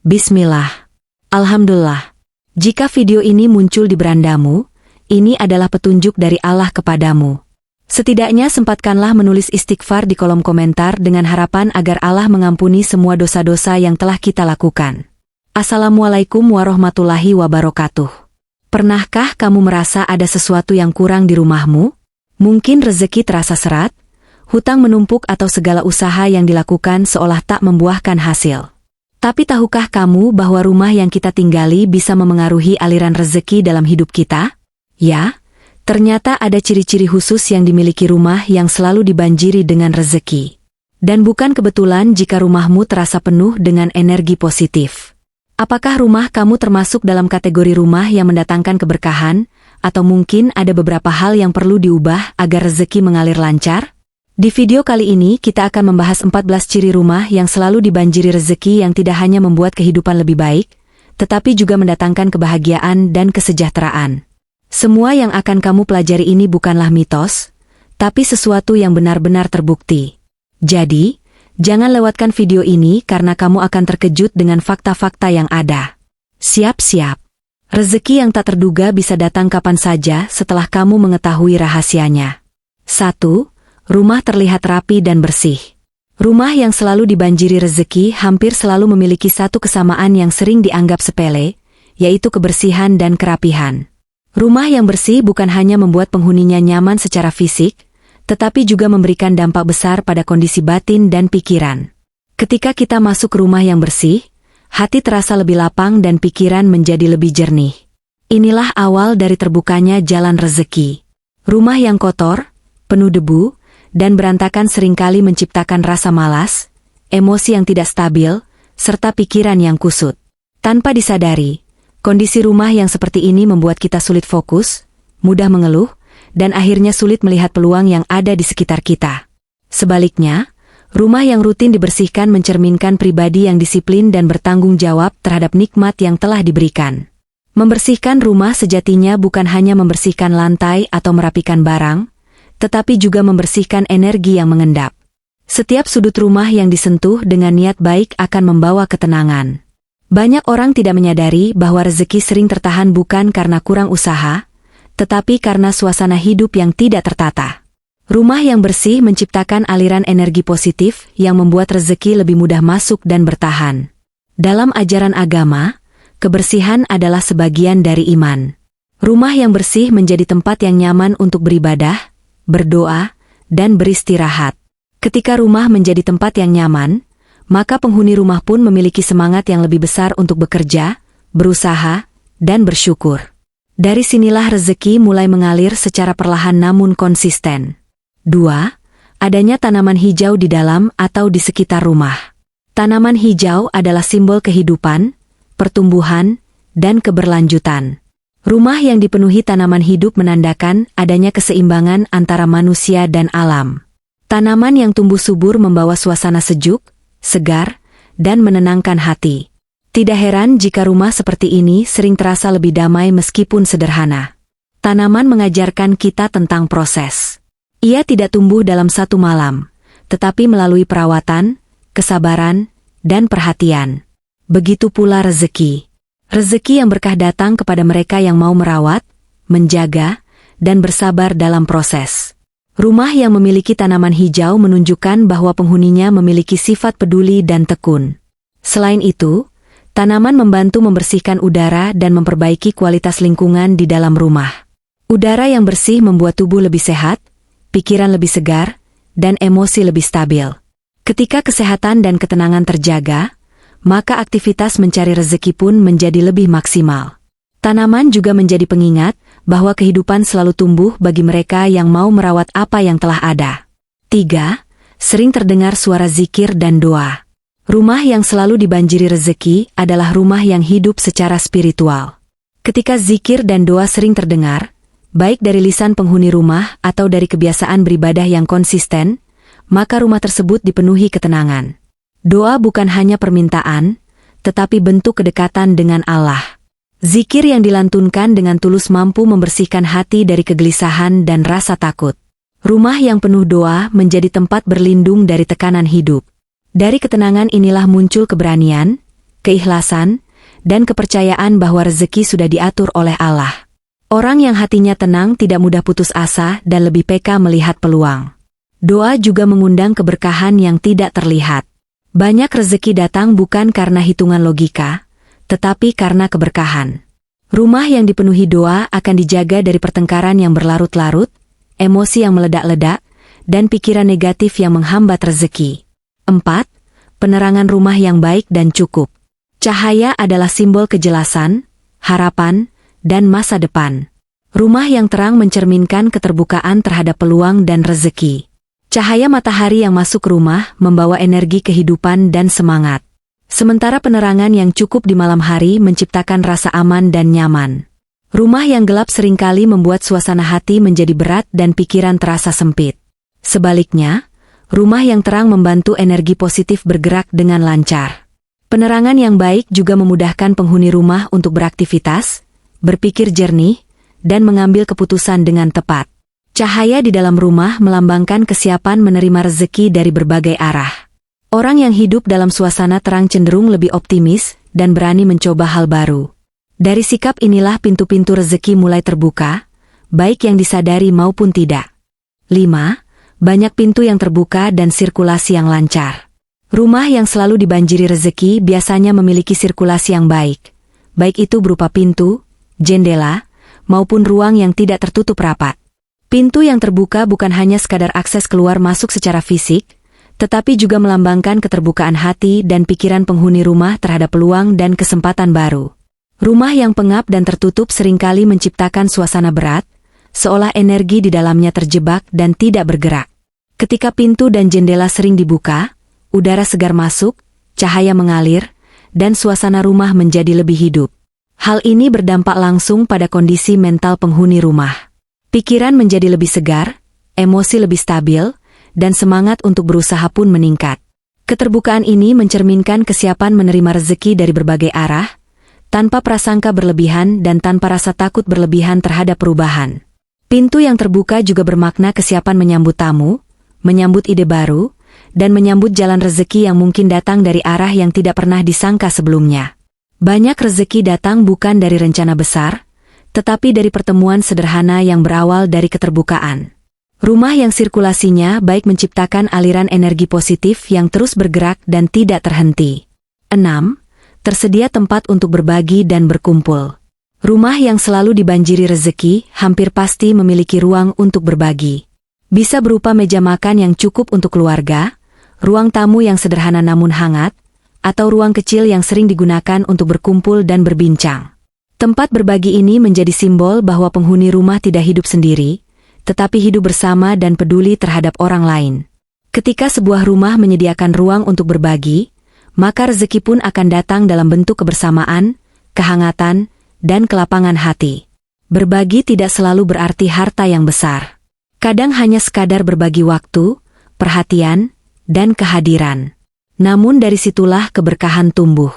Bismillah. Alhamdulillah. Jika video ini muncul di berandamu, ini adalah petunjuk dari Allah kepadamu. Setidaknya sempatkanlah menulis istighfar di kolom komentar dengan harapan agar Allah mengampuni semua dosa-dosa yang telah kita lakukan. Assalamualaikum warahmatullahi wabarakatuh. Pernahkah kamu merasa ada sesuatu yang kurang di rumahmu? Mungkin rezeki terasa seret, hutang menumpuk atau segala usaha yang dilakukan seolah tak membuahkan hasil. Tapi tahukah kamu bahwa rumah yang kita tinggali bisa memengaruhi aliran rezeki dalam hidup kita? Ya, ternyata ada ciri-ciri khusus yang dimiliki rumah yang selalu dibanjiri dengan rezeki. Dan bukan kebetulan jika rumahmu terasa penuh dengan energi positif. Apakah rumah kamu termasuk dalam kategori rumah yang mendatangkan keberkahan, atau mungkin ada beberapa hal yang perlu diubah agar rezeki mengalir lancar? Di video kali ini kita akan membahas 14 ciri rumah yang selalu dibanjiri rezeki yang tidak hanya membuat kehidupan lebih baik, tetapi juga mendatangkan kebahagiaan dan kesejahteraan. Semua yang akan kamu pelajari ini bukanlah mitos, tapi sesuatu yang benar-benar terbukti. Jadi, jangan lewatkan video ini karena kamu akan terkejut dengan fakta-fakta yang ada. Siap-siap. Rezeki yang tak terduga bisa datang kapan saja setelah kamu mengetahui rahasianya. 1. Rumah terlihat rapi dan bersih. Rumah yang selalu dibanjiri rezeki hampir selalu memiliki satu kesamaan yang sering dianggap sepele, yaitu kebersihan dan kerapihan. Rumah yang bersih bukan hanya membuat penghuninya nyaman secara fisik, tetapi juga memberikan dampak besar pada kondisi batin dan pikiran. Ketika kita masuk rumah yang bersih, hati terasa lebih lapang dan pikiran menjadi lebih jernih. Inilah awal dari terbukanya jalan rezeki. Rumah yang kotor, penuh debu, dan berantakan seringkali menciptakan rasa malas, emosi yang tidak stabil, serta pikiran yang kusut. Tanpa disadari, kondisi rumah yang seperti ini membuat kita sulit fokus, mudah mengeluh, dan akhirnya sulit melihat peluang yang ada di sekitar kita. Sebaliknya, rumah yang rutin dibersihkan mencerminkan pribadi yang disiplin dan bertanggung jawab terhadap nikmat yang telah diberikan. Membersihkan rumah sejatinya bukan hanya membersihkan lantai atau merapikan barang, tetapi juga membersihkan energi yang mengendap. Setiap sudut rumah yang disentuh dengan niat baik akan membawa ketenangan. Banyak orang tidak menyadari bahwa rezeki sering tertahan bukan karena kurang usaha, tetapi karena suasana hidup yang tidak tertata. Rumah yang bersih menciptakan aliran energi positif yang membuat rezeki lebih mudah masuk dan bertahan. Dalam ajaran agama, kebersihan adalah sebagian dari iman. Rumah yang bersih menjadi tempat yang nyaman untuk beribadah, berdoa, dan beristirahat. Ketika rumah menjadi tempat yang nyaman, maka penghuni rumah pun memiliki semangat yang lebih besar untuk bekerja, berusaha, dan bersyukur. Dari sinilah rezeki mulai mengalir secara perlahan namun konsisten. 2. Adanya tanaman hijau di dalam atau di sekitar rumah. Tanaman hijau adalah simbol kehidupan, pertumbuhan, dan keberlanjutan. Rumah yang dipenuhi tanaman hidup menandakan adanya keseimbangan antara manusia dan alam. Tanaman yang tumbuh subur membawa suasana sejuk, segar, dan menenangkan hati. Tidak heran jika rumah seperti ini sering terasa lebih damai meskipun sederhana. Tanaman mengajarkan kita tentang proses. Ia tidak tumbuh dalam satu malam, tetapi melalui perawatan, kesabaran, dan perhatian. Begitu pula rezeki. Rezeki yang berkah datang kepada mereka yang mau merawat, menjaga, dan bersabar dalam proses. Rumah yang memiliki tanaman hijau menunjukkan bahwa penghuninya memiliki sifat peduli dan tekun. Selain itu, tanaman membantu membersihkan udara dan memperbaiki kualitas lingkungan di dalam rumah. Udara yang bersih membuat tubuh lebih sehat, pikiran lebih segar, dan emosi lebih stabil. Ketika kesehatan dan ketenangan terjaga, maka aktivitas mencari rezeki pun menjadi lebih maksimal. Tanaman juga menjadi pengingat bahwa kehidupan selalu tumbuh bagi mereka yang mau merawat apa yang telah ada. 3. Sering terdengar suara zikir dan doa. Rumah yang selalu dibanjiri rezeki adalah rumah yang hidup secara spiritual. Ketika zikir dan doa sering terdengar, baik dari lisan penghuni rumah atau dari kebiasaan beribadah yang konsisten, maka rumah tersebut dipenuhi ketenangan. Doa bukan hanya permintaan, tetapi bentuk kedekatan dengan Allah. Zikir yang dilantunkan dengan tulus mampu membersihkan hati dari kegelisahan dan rasa takut. Rumah yang penuh doa menjadi tempat berlindung dari tekanan hidup. Dari ketenangan inilah muncul keberanian, keikhlasan, dan kepercayaan bahwa rezeki sudah diatur oleh Allah. Orang yang hatinya tenang tidak mudah putus asa dan lebih peka melihat peluang. Doa juga mengundang keberkahan yang tidak terlihat. Banyak rezeki datang bukan karena hitungan logika, tetapi karena keberkahan. Rumah yang dipenuhi doa akan dijaga dari pertengkaran yang berlarut-larut, emosi yang meledak-ledak, dan pikiran negatif yang menghambat rezeki. 4. Penerangan rumah yang baik dan cukup. Cahaya adalah simbol kejelasan, harapan, dan masa depan. Rumah yang terang mencerminkan keterbukaan terhadap peluang dan rezeki. Cahaya matahari yang masuk rumah membawa energi kehidupan dan semangat. Sementara penerangan yang cukup di malam hari menciptakan rasa aman dan nyaman. Rumah yang gelap seringkali membuat suasana hati menjadi berat dan pikiran terasa sempit. Sebaliknya, rumah yang terang membantu energi positif bergerak dengan lancar. Penerangan yang baik juga memudahkan penghuni rumah untuk beraktivitas, berpikir jernih, dan mengambil keputusan dengan tepat. Cahaya di dalam rumah melambangkan kesiapan menerima rezeki dari berbagai arah. Orang yang hidup dalam suasana terang cenderung lebih optimis dan berani mencoba hal baru. Dari sikap inilah pintu-pintu rezeki mulai terbuka, baik yang disadari maupun tidak. 5. Banyak pintu yang terbuka dan sirkulasi yang lancar. Rumah yang selalu dibanjiri rezeki biasanya memiliki sirkulasi yang baik itu berupa pintu, jendela, maupun ruang yang tidak tertutup rapat. Pintu yang terbuka bukan hanya sekadar akses keluar masuk secara fisik, tetapi juga melambangkan keterbukaan hati dan pikiran penghuni rumah terhadap peluang dan kesempatan baru. Rumah yang pengap dan tertutup seringkali menciptakan suasana berat, seolah energi di dalamnya terjebak dan tidak bergerak. Ketika pintu dan jendela sering dibuka, udara segar masuk, cahaya mengalir, dan suasana rumah menjadi lebih hidup. Hal ini berdampak langsung pada kondisi mental penghuni rumah. Pikiran menjadi lebih segar, emosi lebih stabil, dan semangat untuk berusaha pun meningkat. Keterbukaan ini mencerminkan kesiapan menerima rezeki dari berbagai arah, tanpa prasangka berlebihan dan tanpa rasa takut berlebihan terhadap perubahan. Pintu yang terbuka juga bermakna kesiapan menyambut tamu, menyambut ide baru, dan menyambut jalan rezeki yang mungkin datang dari arah yang tidak pernah disangka sebelumnya. Banyak rezeki datang bukan dari rencana besar, tetapi dari pertemuan sederhana yang berawal dari keterbukaan. Rumah yang sirkulasinya baik menciptakan aliran energi positif yang terus bergerak dan tidak terhenti. 6. Tersedia tempat untuk berbagi dan berkumpul. Rumah yang selalu dibanjiri rezeki hampir pasti memiliki ruang untuk berbagi. Bisa berupa meja makan yang cukup untuk keluarga, ruang tamu yang sederhana namun hangat, atau ruang kecil yang sering digunakan untuk berkumpul dan berbincang. Tempat berbagi ini menjadi simbol bahwa penghuni rumah tidak hidup sendiri, tetapi hidup bersama dan peduli terhadap orang lain. Ketika sebuah rumah menyediakan ruang untuk berbagi, maka rezeki pun akan datang dalam bentuk kebersamaan, kehangatan, dan kelapangan hati. Berbagi tidak selalu berarti harta yang besar. Kadang hanya sekadar berbagi waktu, perhatian, dan kehadiran. Namun dari situlah keberkahan tumbuh.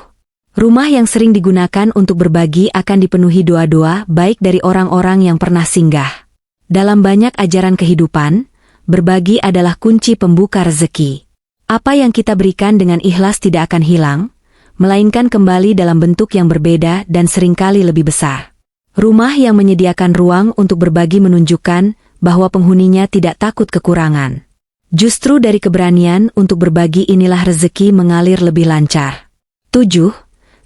Rumah yang sering digunakan untuk berbagi akan dipenuhi doa-doa baik dari orang-orang yang pernah singgah. Dalam banyak ajaran kehidupan, berbagi adalah kunci pembuka rezeki. Apa yang kita berikan dengan ikhlas tidak akan hilang, melainkan kembali dalam bentuk yang berbeda dan seringkali lebih besar. Rumah yang menyediakan ruang untuk berbagi menunjukkan bahwa penghuninya tidak takut kekurangan. Justru dari keberanian untuk berbagi inilah rezeki mengalir lebih lancar. 7.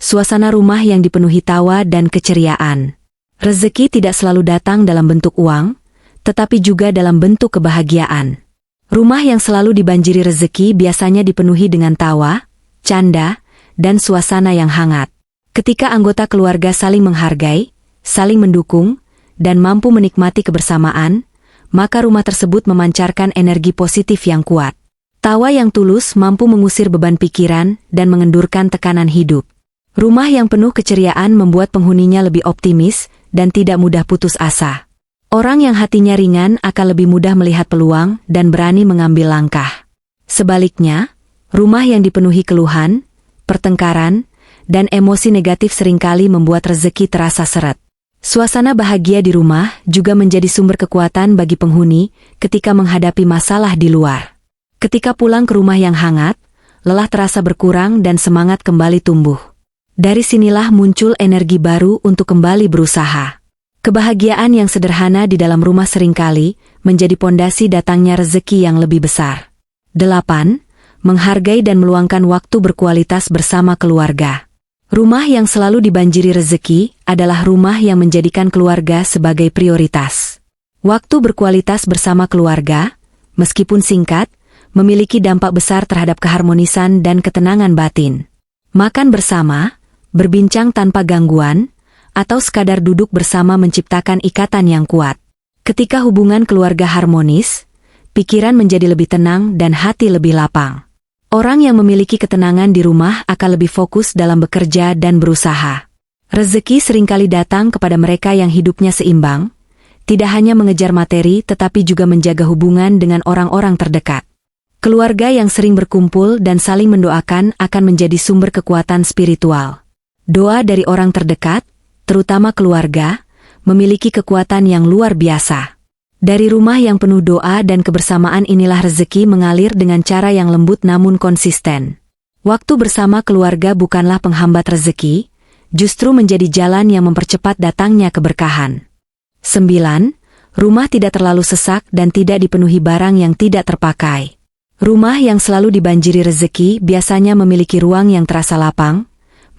Suasana rumah yang dipenuhi tawa dan keceriaan. Rezeki tidak selalu datang dalam bentuk uang, tetapi juga dalam bentuk kebahagiaan. Rumah yang selalu dibanjiri rezeki biasanya dipenuhi dengan tawa, canda, dan suasana yang hangat. Ketika anggota keluarga saling menghargai, saling mendukung, dan mampu menikmati kebersamaan, maka rumah tersebut memancarkan energi positif yang kuat. Tawa yang tulus mampu mengusir beban pikiran dan mengendurkan tekanan hidup. Rumah yang penuh keceriaan membuat penghuninya lebih optimis dan tidak mudah putus asa. Orang yang hatinya ringan akan lebih mudah melihat peluang dan berani mengambil langkah. Sebaliknya, rumah yang dipenuhi keluhan, pertengkaran, dan emosi negatif seringkali membuat rezeki terasa seret. Suasana bahagia di rumah juga menjadi sumber kekuatan bagi penghuni ketika menghadapi masalah di luar. Ketika pulang ke rumah yang hangat, lelah terasa berkurang dan semangat kembali tumbuh. Dari sinilah muncul energi baru untuk kembali berusaha. Kebahagiaan yang sederhana di dalam rumah seringkali menjadi pondasi datangnya rezeki yang lebih besar. 8. Menghargai dan meluangkan waktu berkualitas bersama keluarga. Rumah yang selalu dibanjiri rezeki adalah rumah yang menjadikan keluarga sebagai prioritas. Waktu berkualitas bersama keluarga, meskipun singkat, memiliki dampak besar terhadap keharmonisan dan ketenangan batin. Makan bersama, berbincang tanpa gangguan, atau sekadar duduk bersama menciptakan ikatan yang kuat. Ketika hubungan keluarga harmonis, pikiran menjadi lebih tenang dan hati lebih lapang. Orang yang memiliki ketenangan di rumah akan lebih fokus dalam bekerja dan berusaha. Rezeki seringkali datang kepada mereka yang hidupnya seimbang, tidak hanya mengejar materi tetapi juga menjaga hubungan dengan orang-orang terdekat. Keluarga yang sering berkumpul dan saling mendoakan akan menjadi sumber kekuatan spiritual. Doa dari orang terdekat, terutama keluarga, memiliki kekuatan yang luar biasa. Dari rumah yang penuh doa dan kebersamaan inilah rezeki mengalir dengan cara yang lembut namun konsisten. Waktu bersama keluarga bukanlah penghambat rezeki, justru menjadi jalan yang mempercepat datangnya keberkahan. 9. Rumah tidak terlalu sesak dan tidak dipenuhi barang yang tidak terpakai. Rumah yang selalu dibanjiri rezeki biasanya memiliki ruang yang terasa lapang,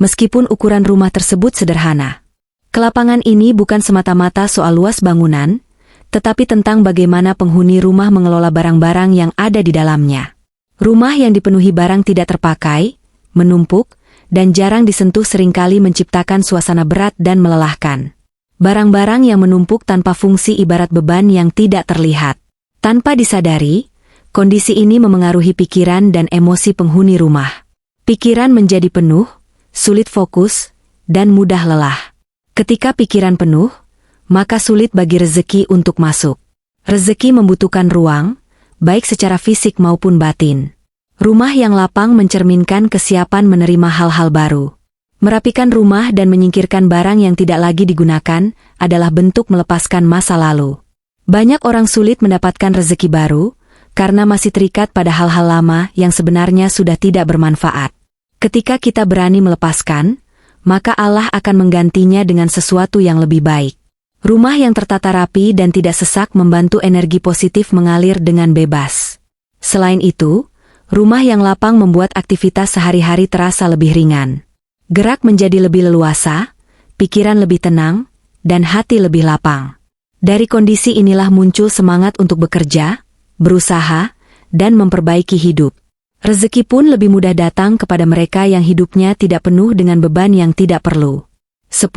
meskipun ukuran rumah tersebut sederhana. Kelapangan ini bukan semata-mata soal luas bangunan, tetapi tentang bagaimana penghuni rumah mengelola barang-barang yang ada di dalamnya. Rumah yang dipenuhi barang tidak terpakai, menumpuk, dan jarang disentuh seringkali menciptakan suasana berat dan melelahkan. Barang-barang yang menumpuk tanpa fungsi ibarat beban yang tidak terlihat. Tanpa disadari, kondisi ini memengaruhi pikiran dan emosi penghuni rumah. Pikiran menjadi penuh, sulit fokus, dan mudah lelah. Ketika pikiran penuh, maka sulit bagi rezeki untuk masuk. Rezeki membutuhkan ruang, baik secara fisik maupun batin. Rumah yang lapang mencerminkan kesiapan menerima hal-hal baru. Merapikan rumah dan menyingkirkan barang yang tidak lagi digunakan adalah bentuk melepaskan masa lalu. Banyak orang sulit mendapatkan rezeki baru karena masih terikat pada hal-hal lama yang sebenarnya sudah tidak bermanfaat. Ketika kita berani melepaskan, maka Allah akan menggantinya dengan sesuatu yang lebih baik. Rumah yang tertata rapi dan tidak sesak membantu energi positif mengalir dengan bebas. Selain itu, rumah yang lapang membuat aktivitas sehari-hari terasa lebih ringan. Gerak menjadi lebih leluasa, pikiran lebih tenang, dan hati lebih lapang. Dari kondisi inilah muncul semangat untuk bekerja, berusaha, dan memperbaiki hidup. Rezeki pun lebih mudah datang kepada mereka yang hidupnya tidak penuh dengan beban yang tidak perlu. 10.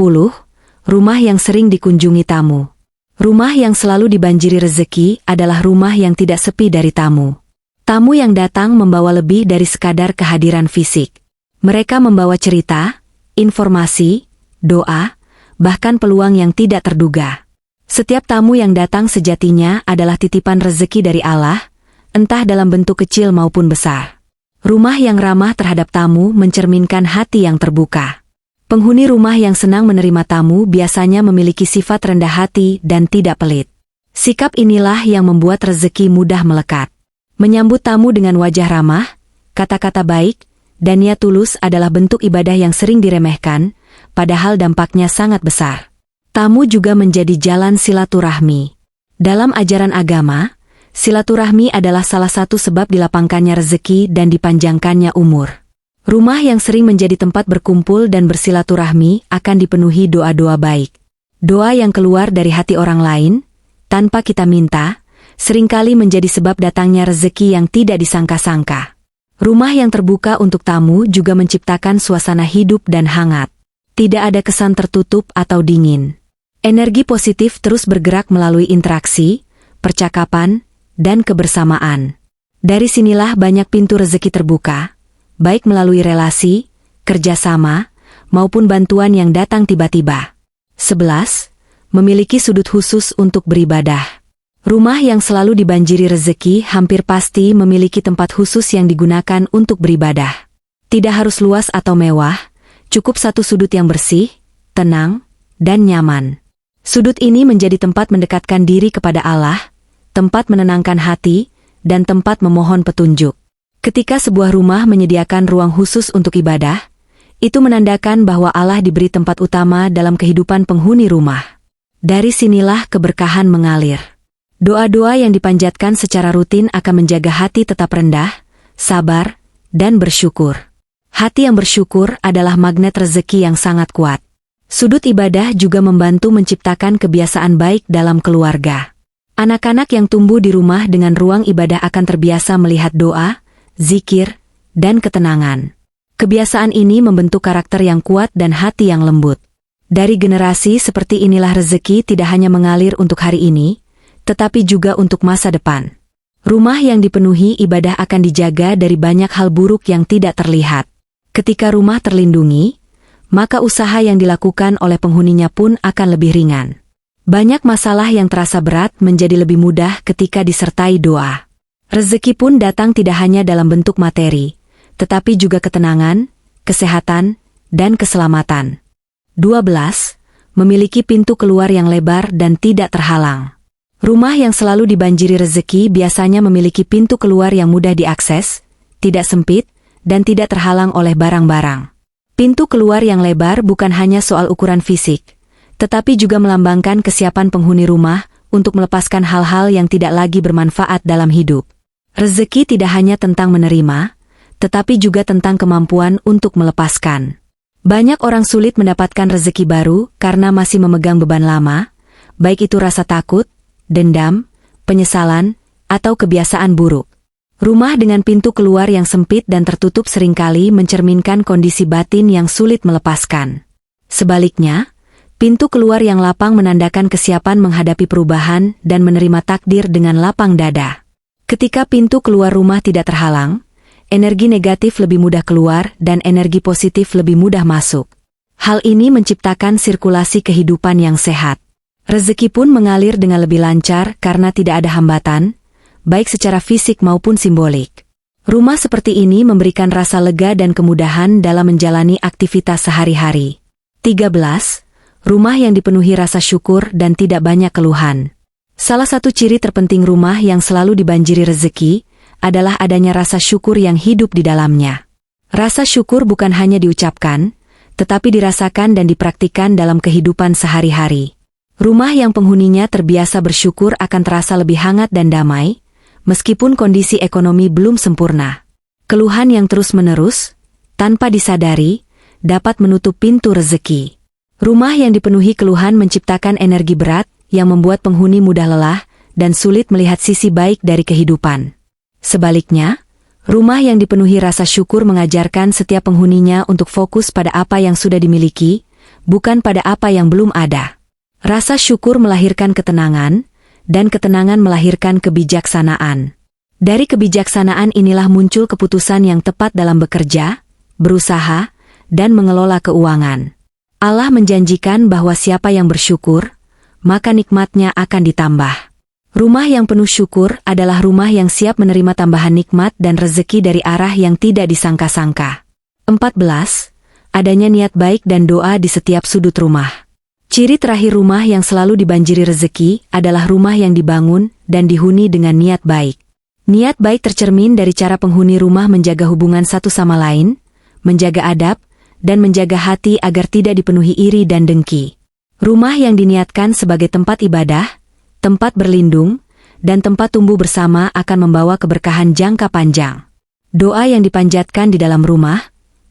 Rumah yang sering dikunjungi tamu. Rumah yang selalu dibanjiri rezeki adalah rumah yang tidak sepi dari tamu. Tamu yang datang membawa lebih dari sekadar kehadiran fisik. Mereka membawa cerita, informasi, doa, bahkan peluang yang tidak terduga. Setiap tamu yang datang sejatinya adalah titipan rezeki dari Allah, entah dalam bentuk kecil maupun besar. Rumah yang ramah terhadap tamu mencerminkan hati yang terbuka. Penghuni rumah yang senang menerima tamu biasanya memiliki sifat rendah hati dan tidak pelit. Sikap inilah yang membuat rezeki mudah melekat. Menyambut tamu dengan wajah ramah, kata-kata baik, dan niat tulus adalah bentuk ibadah yang sering diremehkan, padahal dampaknya sangat besar. Tamu juga menjadi jalan silaturahmi. Dalam ajaran agama, silaturahmi adalah salah satu sebab dilapangkannya rezeki dan dipanjangkannya umur. Rumah yang sering menjadi tempat berkumpul dan bersilaturahmi akan dipenuhi doa-doa baik. Doa yang keluar dari hati orang lain, tanpa kita minta, seringkali menjadi sebab datangnya rezeki yang tidak disangka-sangka. Rumah yang terbuka untuk tamu juga menciptakan suasana hidup dan hangat. Tidak ada kesan tertutup atau dingin. Energi positif terus bergerak melalui interaksi, percakapan, dan kebersamaan. Dari sinilah banyak pintu rezeki terbuka, baik melalui relasi, kerjasama, maupun bantuan yang datang tiba-tiba. 11. Memiliki sudut khusus untuk beribadah. Rumah yang selalu dibanjiri rezeki hampir pasti memiliki tempat khusus yang digunakan untuk beribadah. Tidak harus luas atau mewah, cukup satu sudut yang bersih, tenang, dan nyaman. Sudut ini menjadi tempat mendekatkan diri kepada Allah, tempat menenangkan hati, dan tempat memohon petunjuk. Ketika sebuah rumah menyediakan ruang khusus untuk ibadah, Itu menandakan bahwa Allah diberi tempat utama dalam kehidupan penghuni rumah. Dari sinilah keberkahan mengalir. Doa-doa yang dipanjatkan secara rutin akan menjaga hati tetap rendah, sabar, dan bersyukur. Hati yang bersyukur adalah magnet rezeki yang sangat kuat. Sudut ibadah juga membantu menciptakan kebiasaan baik dalam keluarga. Anak-anak yang tumbuh di rumah dengan ruang ibadah akan terbiasa melihat doa, zikir, dan ketenangan. Kebiasaan ini membentuk karakter yang kuat dan hati yang lembut. Dari generasi seperti inilah rezeki tidak hanya mengalir untuk hari ini, tetapi juga untuk masa depan. Rumah yang dipenuhi ibadah akan dijaga dari banyak hal buruk yang tidak terlihat. Ketika rumah terlindungi, maka usaha yang dilakukan oleh penghuninya pun akan lebih ringan. Banyak masalah yang terasa berat menjadi lebih mudah ketika disertai doa. Rezeki pun datang tidak hanya dalam bentuk materi, tetapi juga ketenangan, kesehatan, dan keselamatan. 12. Memiliki pintu keluar yang lebar dan tidak terhalang. Rumah yang selalu dibanjiri rezeki biasanya memiliki pintu keluar yang mudah diakses, tidak sempit, dan tidak terhalang oleh barang-barang. Pintu keluar yang lebar bukan hanya soal ukuran fisik, tetapi juga melambangkan kesiapan penghuni rumah untuk melepaskan hal-hal yang tidak lagi bermanfaat dalam hidup. Rezeki tidak hanya tentang menerima, tetapi juga tentang kemampuan untuk melepaskan. Banyak orang sulit mendapatkan rezeki baru karena masih memegang beban lama, baik itu rasa takut, dendam, penyesalan, atau kebiasaan buruk. Rumah dengan pintu keluar yang sempit dan tertutup seringkali mencerminkan kondisi batin yang sulit melepaskan. Sebaliknya, pintu keluar yang lapang menandakan kesiapan menghadapi perubahan dan menerima takdir dengan lapang dada. Ketika pintu keluar rumah tidak terhalang, energi negatif lebih mudah keluar dan energi positif lebih mudah masuk. Hal ini menciptakan sirkulasi kehidupan yang sehat. Rezeki pun mengalir dengan lebih lancar karena tidak ada hambatan, baik secara fisik maupun simbolik. Rumah seperti ini memberikan rasa lega dan kemudahan dalam menjalani aktivitas sehari-hari. 13. Rumah yang dipenuhi rasa syukur dan tidak banyak keluhan. Salah satu ciri terpenting rumah yang selalu dibanjiri rezeki adalah adanya rasa syukur yang hidup di dalamnya. Rasa syukur bukan hanya diucapkan, tetapi dirasakan dan dipraktikkan dalam kehidupan sehari-hari. Rumah yang penghuninya terbiasa bersyukur akan terasa lebih hangat dan damai, meskipun kondisi ekonomi belum sempurna. Keluhan yang terus-menerus, tanpa disadari, dapat menutup pintu rezeki. Rumah yang dipenuhi keluhan menciptakan energi berat yang membuat penghuni mudah lelah dan sulit melihat sisi baik dari kehidupan. Sebaliknya, rumah yang dipenuhi rasa syukur mengajarkan setiap penghuninya untuk fokus pada apa yang sudah dimiliki, bukan pada apa yang belum ada. Rasa syukur melahirkan ketenangan, dan ketenangan melahirkan kebijaksanaan. Dari kebijaksanaan inilah muncul keputusan yang tepat dalam bekerja, berusaha, dan mengelola keuangan. Allah menjanjikan bahwa siapa yang bersyukur, maka nikmatnya akan ditambah. Rumah yang penuh syukur adalah rumah yang siap menerima tambahan nikmat dan rezeki dari arah yang tidak disangka-sangka. 14. Adanya niat baik dan doa di setiap sudut rumah. Ciri terakhir rumah yang selalu dibanjiri rezeki adalah rumah yang dibangun dan dihuni dengan niat baik. Niat baik tercermin dari cara penghuni rumah menjaga hubungan satu sama lain, menjaga adab, dan menjaga hati agar tidak dipenuhi iri dan dengki. Rumah yang diniatkan sebagai tempat ibadah, tempat berlindung, dan tempat tumbuh bersama akan membawa keberkahan jangka panjang. Doa yang dipanjatkan di dalam rumah,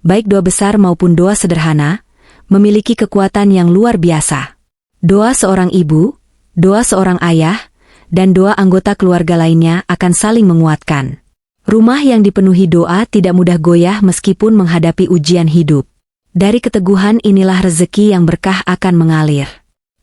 baik doa besar maupun doa sederhana, memiliki kekuatan yang luar biasa. Doa seorang ibu, doa seorang ayah, dan doa anggota keluarga lainnya akan saling menguatkan. Rumah yang dipenuhi doa tidak mudah goyah meskipun menghadapi ujian hidup. Dari keteguhan inilah rezeki yang berkah akan mengalir.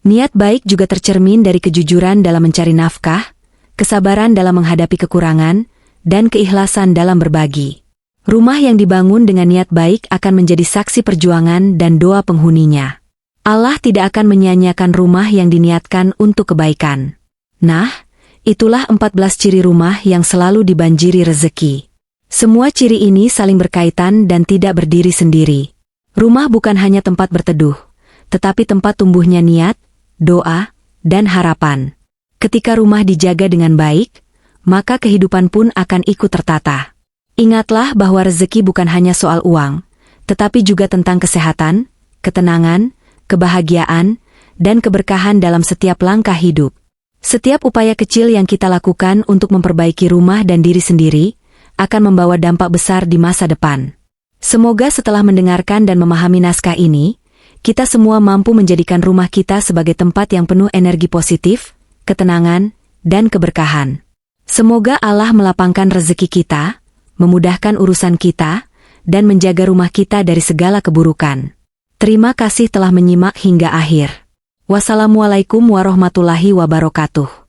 Niat baik juga tercermin dari kejujuran dalam mencari nafkah, kesabaran dalam menghadapi kekurangan, dan keikhlasan dalam berbagi. Rumah yang dibangun dengan niat baik akan menjadi saksi perjuangan dan doa penghuninya. Allah tidak akan menyia-nyiakan rumah yang diniatkan untuk kebaikan. Nah, itulah 14 ciri rumah yang selalu dibanjiri rezeki. Semua ciri ini saling berkaitan dan tidak berdiri sendiri. Rumah bukan hanya tempat berteduh, tetapi tempat tumbuhnya niat, doa, dan harapan. Ketika rumah dijaga dengan baik, maka kehidupan pun akan ikut tertata. Ingatlah bahwa rezeki bukan hanya soal uang, tetapi juga tentang kesehatan, ketenangan, kebahagiaan, dan keberkahan dalam setiap langkah hidup. Setiap upaya kecil yang kita lakukan untuk memperbaiki rumah dan diri sendiri akan membawa dampak besar di masa depan. Semoga setelah mendengarkan dan memahami naskah ini, kita semua mampu menjadikan rumah kita sebagai tempat yang penuh energi positif, ketenangan, dan keberkahan. Semoga Allah melapangkan rezeki kita, memudahkan urusan kita, dan menjaga rumah kita dari segala keburukan. Terima kasih telah menyimak hingga akhir. Wassalamualaikum warahmatullahi wabarakatuh.